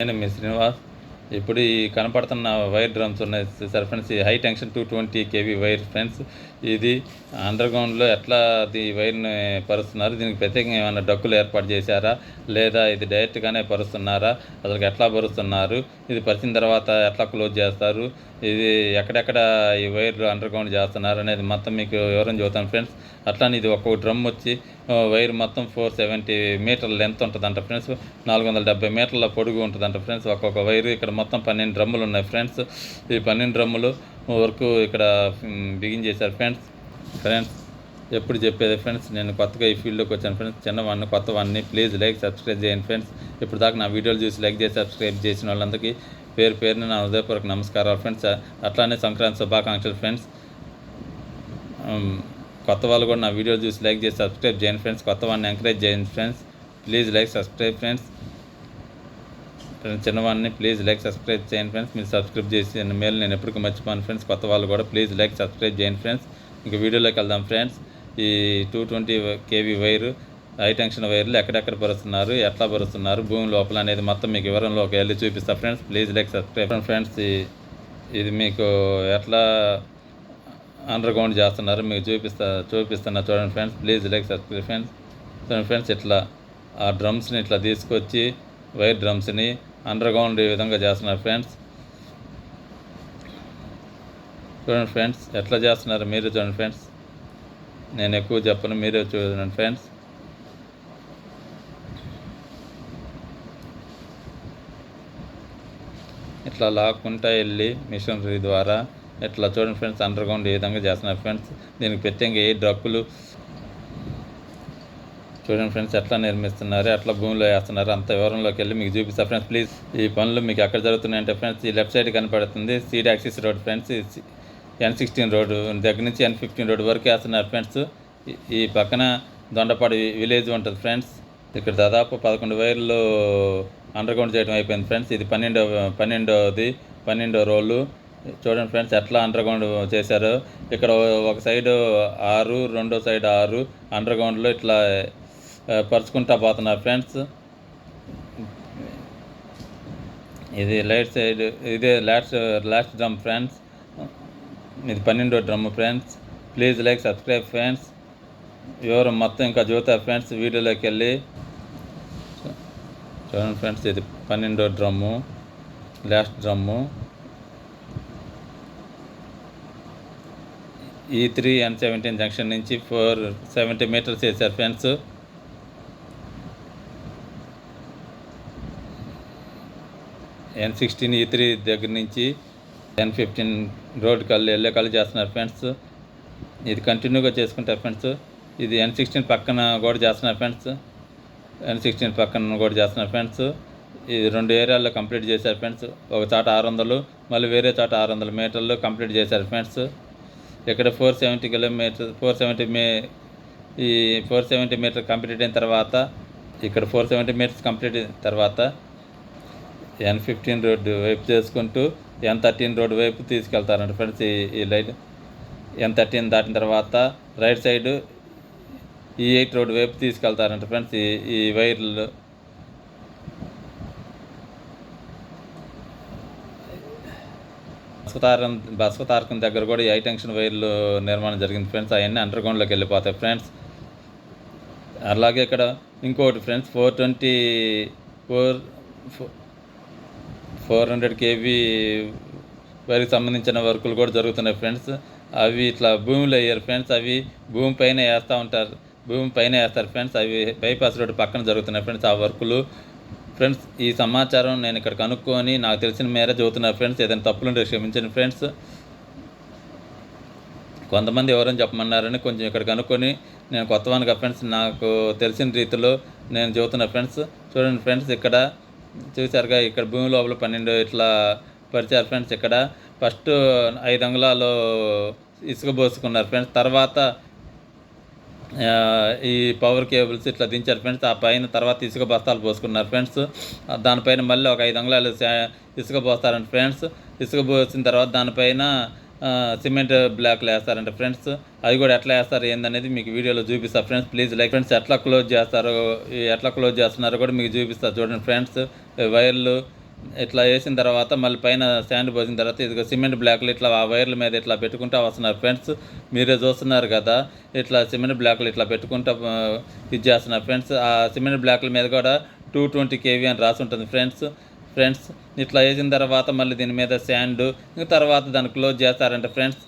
నేను మీ శ్రీనివాస్. ఇప్పుడు ఈ కనపడుతున్న వైర్ డ్రమ్స్ ఉన్నాయి సార్ ఫ్రెండ్స్, ఈ high tension 220 kV wire friends. ఇది అండర్గ్రౌండ్లో ఎట్లా ఈ వైర్ని పరుస్తున్నారు, దీనికి ప్రత్యేకంగా ఏమైనా డక్కులు ఏర్పాటు చేశారా లేదా ఇది డైరెక్ట్గానే పరుస్తున్నారా, అసలు ఎట్లా పరుస్తున్నారు, ఇది పరిచిన తర్వాత ఎట్లా క్లోజ్ చేస్తారు, ఇది ఎక్కడెక్కడ ఈ వైర్లు అండర్గ్రౌండ్ చేస్తున్నారు అనేది మొత్తం మీకు వివరం చెబుతాను ఫ్రెండ్స్. అట్లానే ఇది ఒక్కొక్క డ్రమ్ వచ్చి వైర్ మొత్తం 470 మీటర్ల లెంత్ ఉంటుందంట ఫ్రెండ్స్, 470 మీటర్ల పొడుగు ఉంటుందంట ఫ్రెండ్స్ ఒక్కొక్క వైరు. ఇక్కడ మొత్తం 12 డ్రమ్ములు ఉన్నాయి ఫ్రెండ్స్. ఈ 12 డ్రమ్ములు వరకు ఇక్కడ బిగిన్ చేశారు ఫ్రెండ్స్. ఎప్పుడు చెప్పేది ఫ్రెండ్స్, నేను కొత్తగా ఈ ఫీల్డ్లోకి వచ్చాను ఫ్రెండ్స్, చిన్నవాడిని కొత్తవాడిని. ప్లీజ్ లైక్ సబ్స్క్రైబ్ చేయండి ఫ్రెండ్స్. ఇప్పుడు దాకా నా వీడియోలు చూసి లైక్ చేసి సబ్స్క్రైబ్ చేసిన వాళ్ళందరికీ పేరు పేరున నా హృదయపూర్వక నమస్కారాలు ఫ్రెండ్స్. అట్లానే సంక్రాంతి శుభాకాంక్షలు ఫ్రెండ్స్. కొత్త వాళ్ళు కూడా నా వీడియో చూసి లైక్ చేసి సబ్స్క్రైబ్ చేయండి ఫ్రెండ్స్. కొత్త వాడిని ఎంకరేజ్ చేయండి friends. Please like subscribe friends. చిన్నవాడిని ప్లీజ్ లైక్ సబ్స్క్రైబ్ చేయండి ఫ్రెండ్స్. మీరు సబ్స్క్రైబ్ చేసి మేలు నేను ఎప్పటికీ మర్చిపోను ఫ్రెండ్స్. కొత్త వాళ్ళు కూడా ప్లీజ్ లైక్ సబ్స్క్రైబ్ చేయండి ఫ్రెండ్స్. ఇంకా వీడియోలోకి వెళ్దాం ఫ్రెండ్స్. ఈ 220 kV వైరు, హై టెన్షన్ వైర్లు ఎక్కడెక్కడ పరుస్తున్నారు, ఎట్లా పరుస్తున్నారు, భూమి లోపల అనేది మొత్తం మీకు వివరంలోకి వెళ్ళి చూపిస్తా friends. Please like subscribe friends. ఇది మీకు ఎట్లా అండర్గ్రౌండ్ చేస్తున్నారు మీకు చూపిస్తున్నా చూడండి friends. Please like subscribe friends. చూడండి ఫ్రెండ్స్, ఇట్లా ఆ డ్రమ్స్ని ఇట్లా తీసుకొచ్చి వైర్ డ్రమ్స్ని అండర్గ్రౌండ్ ఈ విధంగా చేస్తున్నారు ఫ్రెండ్స్. చూడండి ఫ్రెండ్స్ ఎట్లా చేస్తున్నారు మీరు చూడండి ఫ్రెండ్స్. నేను ఎక్కువ చెప్పను, మీరే చూడండి ఫ్రెండ్స్. ఇట్లా లాక్కుంటా వెళ్ళి మిషనరీ ద్వారా ఇట్లా చూడండి ఫ్రెండ్స్, అండర్గ్రౌండ్ ఈ విధంగా చేస్తున్నారు ఫ్రెండ్స్. దీనికి ప్రత్యేకంగా ఏ డ్రక్కులు చూడండి ఫ్రెండ్స్ ఎట్లా నిర్మిస్తున్నారు, ఎట్లా భూమిలో వేస్తున్నారు అంత వివరంలోకి వెళ్ళి మీకు చూపిస్తారు ఫ్రెండ్స్. ప్లీజ్ ఈ పనులు మీకు ఎక్కడ జరుగుతున్నాయంటే ఫ్రెండ్స్, ఈ లెఫ్ట్ సైడ్ కనపడుతుంది seed axis road friends. N16 road దగ్గర నుంచి N15 రోడ్డు వరకు వేస్తున్నారు ఫ్రెండ్స్. ఈ పక్కన దొండపాడు విలేజ్ ఉంటుంది ఫ్రెండ్స్. ఇక్కడ దాదాపు 11 వైర్లు అండర్గ్రౌండ్ చేయడం అయిపోయింది ఫ్రెండ్స్. ఇది 12వ రోలు. చూడండి ఫ్రెండ్స్ ఎట్లా అండర్గ్రౌండ్ చేశారు. ఇక్కడ ఒక సైడు 6, రెండో సైడ్ 6 అండర్గ్రౌండ్లో ఇట్లా పరుచుకుంటా పోతున్నారు ఫ్రెండ్స్. ఇది లైట్ సైడ్, ఇదే లాస్ట్ డ్రమ్ ఫ్రెండ్స్. ఇది 12వ drum friends. Please like subscribe friends. వివరం మొత్తం ఇంకా చూస్తారు ఫ్రెండ్స్ వీడియోలోకి వెళ్ళి చూడండి ఫ్రెండ్స్. ఇది 12వ drum, last drum. E3 N17 junction నుంచి 470 మీటర్స్ వేసారు ఫ్రెండ్స్. N16 E3 దగ్గర నుంచి N15 రోడ్కి వెళ్ళే కళ్ళు చేస్తున్నారు ఫ్రెండ్స్. ఇది కంటిన్యూగా చేసుకుంటారు ఫ్రెండ్స్. ఇది N16 పక్కన కూడా చేస్తున్నారు ఫ్రెండ్స్. N16 పక్కన కూడా చేస్తున్నారు ఫ్రెండ్స్. ఇది 2 ఏరియాల్లో కంప్లీట్ చేశారు ఫ్రెండ్స్. ఒక చాట 600, మళ్ళీ వేరే చాట 600 మీటర్లు కంప్లీట్ చేశారు ఫ్రెండ్స్. ఇక్కడ 470 మీటర్ కంప్లీట్ అయిన తర్వాత, ఇక్కడ 470 మీటర్స్ కంప్లీట్ అయిన తర్వాత N15 రోడ్డు వైపు చేసుకుంటూ N13 రోడ్డు వైపు తీసుకెళ్తారంట ఫ్రెండ్స్. ఈ లైట్ N13 దాటిన తర్వాత రైట్ సైడు E8 రోడ్డు వైపు తీసుకెళ్తారంట ఫ్రెండ్స్. ఈ వైర్లు బస్వతారకం దగ్గర కూడా ఈ హై టెన్షన్ వైర్లు నిర్మాణం జరిగింది ఫ్రెండ్స్. అవన్నీ అండర్గ్రౌండ్లోకి వెళ్ళిపోతాయి ఫ్రెండ్స్. అలాగే ఇక్కడ ఇంకోటి ఫ్రెండ్స్, 400 kV వైర్కి సంబంధించిన వర్కులు కూడా జరుగుతున్నాయి ఫ్రెండ్స్. అవి ఇట్లా భూమిలో వేయరు ఫ్రెండ్స్, అవి భూమి పైన వేస్తారు ఫ్రెండ్స్. అవి బైపాస్ రోడ్డు పక్కన జరుగుతున్నాయి ఫ్రెండ్స్ ఆ వర్కులు ఫ్రెండ్స్. ఈ సమాచారం నేను ఇక్కడ కనుక్కొని నాకు తెలిసిన మేర చదువుతున్నారు ఫ్రెండ్స్. ఏదైనా తప్పులుంటే క్షమించండి ఫ్రెండ్స్. కొంతమంది ఎవరైనా చెప్పమన్నారని కొంచెం ఇక్కడ కనుక్కొని నేను కొత్తవానిగా ఫ్రెండ్స్ నాకు తెలిసిన రీతిలో నేను చదువుతున్నా ఫ్రెండ్స్. చూడండి ఫ్రెండ్స్, ఇక్కడ చూసారుగా, ఇక్కడ భూమి లోపల 12 ఇట్లా పరిచారు ఫ్రెండ్స్. ఇక్కడ ఫస్ట్ 5 అంగుళాలు ఇసుక పోసుకున్నారు ఫ్రెండ్స్. తర్వాత ఈ పవర్ కేబుల్స్ ఇట్లా దించారు ఫ్రెండ్స్. ఆ పైన తర్వాత ఇసుక బస్తాలు పోసుకున్నారు ఫ్రెండ్స్. దానిపైన మళ్ళీ ఒక 5 అంగుళాలు ఇసుక పోస్తారంట ఫ్రెండ్స్. ఇసుక పోసిన తర్వాత దానిపైన సిమెంట్ బ్లాక్లు వేస్తారంట ఫ్రెండ్స్. అది కూడా ఎట్లా వేస్తారు ఏందనేది మీకు వీడియోలో చూపిస్తారు ఫ్రెండ్స్. Please like friends. ఎట్లా క్లోజ్ చేస్తున్నారో కూడా మీకు చూపిస్తారు చూడండి ఫ్రెండ్స్. వైర్లు ఇట్లా వేసిన తర్వాత మళ్ళీ పైన శాండ్ పోసిన తర్వాత ఇదిగో సిమెంట్ బ్లాక్లు ఇట్లా ఆ వైర్ల మీద ఇట్లా పెట్టుకుంటూ వస్తున్నారు ఫ్రెండ్స్. మీరే చూస్తున్నారు కదా, ఇట్లా సిమెంట్ బ్లాక్లు ఇట్లా పెట్టుకుంటూ ఇది చేస్తున్నారు ఫ్రెండ్స్. ఆ సిమెంట్ బ్లాక్ల మీద కూడా 220 kV అని రాసి ఉంటుంది ఫ్రెండ్స్. ఇట్లా వేసిన తర్వాత మళ్ళీ దీని మీద శాండ్, తర్వాత దాన్ని క్లోజ్ చేస్తారంట ఫ్రెండ్స్.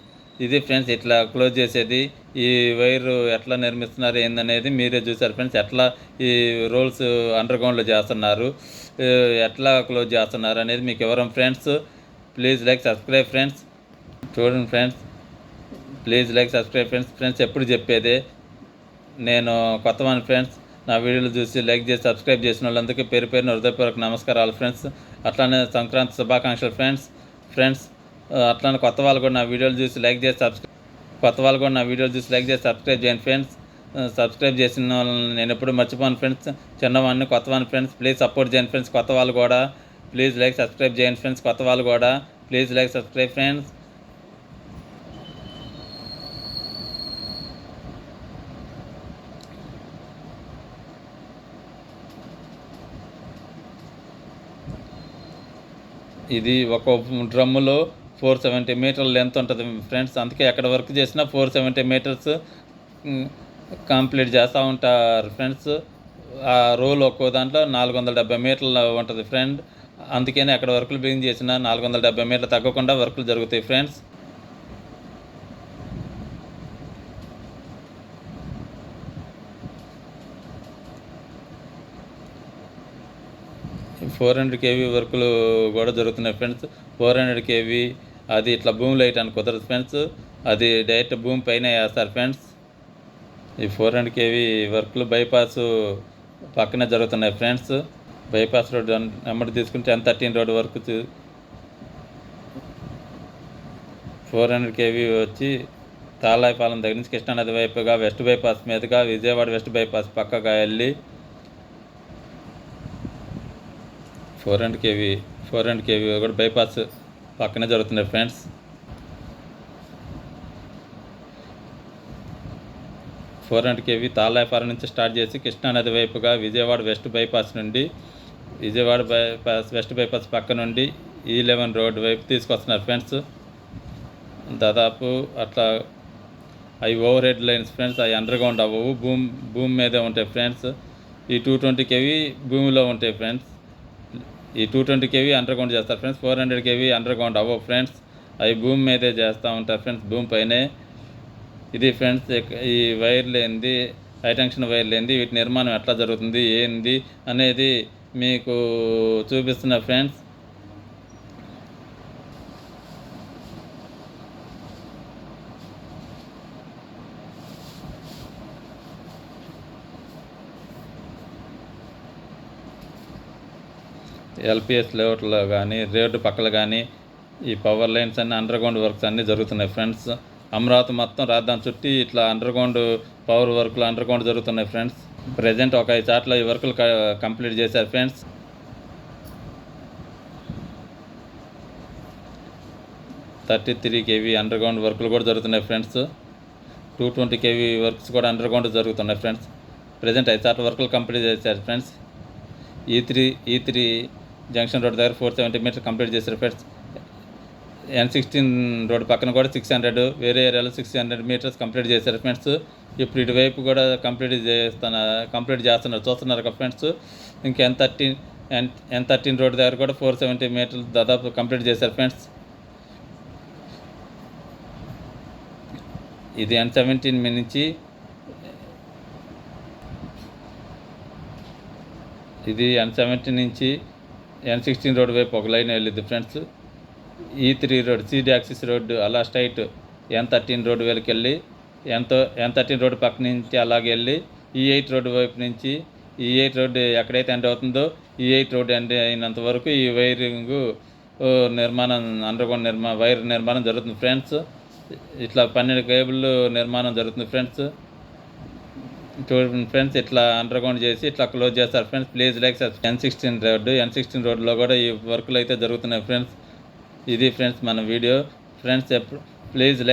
ఇది ఫ్రెండ్స్ ఇట్లా క్లోజ్ చేసేది. ఈ వైరు ఎట్లా నిర్మిస్తున్నారు ఏందనేది మీరే చూసారు ఫ్రెండ్స్. ఎట్లా ఈ రోల్స్ అండర్గ్రౌండ్లో చేస్తున్నారు, ఎట్లా క్లోజ్ చేస్తున్నారు అనేది మీకు వివరం friends. Please like subscribe friends. చూడండి friends, please like subscribe friends. ఎప్పుడు చెప్పేదే, నేను కొత్తవాని ఫ్రెండ్స్. నా వీడియోలు చూసి లైక్ చేసి సబ్స్క్రైబ్ చేసిన వాళ్ళందరికీ పేరు పేరున హృదయపూర్వక నమస్కారాలు ఫ్రెండ్స్. అట్లానే సంక్రాంతి శుభాకాంక్షలు ఫ్రెండ్స్. అట్లానే కొత్త వాళ్ళు కూడా నా వీడియోలు చూసి లైక్ చేసి సబ్స్క్రైబ్ చేయండి ఫ్రెండ్స్. సబ్స్క్రైబ్ చేసిన వాళ్ళని నేను ఎప్పుడు మర్చిపోను ఫ్రెండ్స్. చిన్నవాడిని కొత్తవాడిని ఫ్రెండ్స్. ప్లీజ్ సపోర్ట్ చేయండి ఫ్రెండ్స్. కొత్త వాళ్ళు కూడా ప్లీజ్ లైక్ సబ్స్క్రైబ్ చేయండి ఫ్రెండ్స్. కొత్త వాళ్ళు కూడా ప్లీజ్ లైక్ సబ్స్క్రైబ్ ఫ్రెండ్స్. ఇది ఒక డ్రమ్ములో 470 మీటర్ల లెంత్ ఉంటుంది ఫ్రెండ్స్. అందుకే ఎక్కడ వర్క్ చేసినా 470 మీటర్స్ కంప్లీట్ చేస్తూ ఉంటారు ఫ్రెండ్స్. ఆ రోల్ ఒక్కో దాంట్లో 470 మీటర్లు ఉంటుంది ఫ్రెండ్. అందుకని ఎక్కడ వర్కులు బిగిన్ చేసినా 470 మీటర్లు తగ్గకుండా వర్కులు జరుగుతాయి ఫ్రెండ్స్. ఈ 400 kV వర్కులు కూడా జరుగుతున్నాయి ఫ్రెండ్స్. 400 kV అది ఇట్లా భూమిలో వేయటానికి కుదరదు ఫ్రెండ్స్. అది డైరెక్ట్ భూమి పైన వేస్తారు ఫ్రెండ్స్. ఈ 400 kV వర్కులు బైపాస్ పక్కనే జరుగుతున్నాయి ఫ్రెండ్స్. బైపాస్ రోడ్డు నెంబర్ తీసుకుంటే N13 రోడ్డు వరకు 400 kV వచ్చి తాళాయిపాలెం దగ్గర నుంచి కృష్ణానది వైపుగా వెస్ట్ బైపాస్ మీదుగా విజయవాడ వెస్ట్ బైపాస్ పక్కగా వెళ్ళి 400 kV కూడా బైపాస్ పక్కనే జరుగుతున్నాయి ఫ్రెండ్స్. kV తాళాయిపాలెం నుంచి స్టార్ట్ చేసి కృష్ణానది వైపుగా విజయవాడ వెస్ట్ బైపాస్ నుండి వెస్ట్ బైపాస్ పక్క నుండి E11 రోడ్డు వైపు తీసుకొస్తున్నారు ఫ్రెండ్స్. దాదాపు అట్లా అవి ఓవర్ హెడ్ లైన్స్ ఫ్రెండ్స్. అవి అండర్గ్రౌండ్ అవ్వవు, భూమి మీదే ఉంటాయి ఫ్రెండ్స్. ఈ 220 kV భూమిలో ఉంటాయి ఫ్రెండ్స్. ఈ 220 kV అండర్గ్రౌండ్ చేస్తారు ఫ్రెండ్స్. 400 kV అండర్గ్రౌండ్ అవ్వవు ఫ్రెండ్స్. అవి భూమి మీదే చేస్తూ ఉంటారు ఫ్రెండ్స్, భూమి పైనే. ఇది ఫ్రెండ్స్ ఈ వైర్లు ఏంది, హై టెన్షన్ వైర్లు ఏంది, వీటి నిర్మాణం ఎట్లా జరుగుతుంది ఏంది అనేది మీకు చూపిస్తున్నా ఫ్రెండ్స్. LPS లేఅవుట్లో కానీ రోడ్డు పక్కల కానీ ఈ పవర్ లైన్స్ అన్నీ అండర్గ్రౌండ్ వర్క్స్ అన్నీ జరుగుతున్నాయి ఫ్రెండ్స్. అమరావతి మొత్తం రాజధాని చుట్టి ఇట్లా అండర్గ్రౌండ్ పవర్ వర్క్లు అండర్గ్రౌండ్ జరుగుతున్నాయి ఫ్రెండ్స్. ప్రజెంట్ ఒక 5 చోట్ల ఈ వర్కులు కంప్లీట్ చేశారు ఫ్రెండ్స్. 33 kV అండర్గ్రౌండ్ వర్కులు కూడా జరుగుతున్నాయి ఫ్రెండ్స్. 220 kV వర్క్స్ కూడా అండర్గ్రౌండ్ జరుగుతున్నాయి ఫ్రెండ్స్. ప్రజెంట్ 5 చోట్ల వర్కులు కంప్లీట్ చేశారు ఫ్రెండ్స్. E3 జంక్షన్ రోడ్ దగ్గర 470 మీటర్స్ కంప్లీట్ చేశారు ఫ్రెండ్స్. N16 రోడ్ పక్కన కూడా 600, వేరే ఏరియాలో 600 మీటర్స్ కంప్లీట్ చేశారు ఫ్రెండ్స్. ఇప్పుడు ఇటువైపు కూడా కంప్లీట్ చేస్తున్నారు, చూస్తున్నారు కదా ఫ్రెండ్స్. ఇంకా N13 రోడ్ దగ్గర కూడా 470 మీటర్లు దాదాపు కంప్లీట్ చేశారు ఫ్రెండ్స్. ఇది N17 నుంచి N16 రోడ్ వైపు ఒక లైన్ వెళ్ళింది friends. E3 road seed axis road అలా స్ట్రైట్ N13 రోడ్డు వెళ్ళి N13 రోడ్డు పక్క నుంచి అలాగే వెళ్ళి E8 రోడ్డు వైపు నుంచి E8 రోడ్డు ఎక్కడైతే ఎండ్ అవుతుందో E8 రోడ్డు ఎండ్ అయినంత వరకు ఈ వైరింగ్ నిర్మాణం అండర్గ్రౌండ్ వైర్ నిర్మాణం జరుగుతుంది ఫ్రెండ్స్. ఇట్లా 12 కేబుల్ నిర్మాణం జరుగుతుంది ఫ్రెండ్స్. చూడండి ఫ్రెండ్స్, ఇట్లా అండర్గ్రౌండ్ చేసి ఇట్లా క్లోజ్ చేస్తారు ఫ్రెండ్స్. ప్లీజ్ లైక్ N16 రోడ్లో కూడా ఈ వర్కులు అయితే జరుగుతున్నాయి ఫ్రెండ్స్. ఇది ఫ్రెండ్స్ మన వీడియో ఫ్రెండ్స్. Please like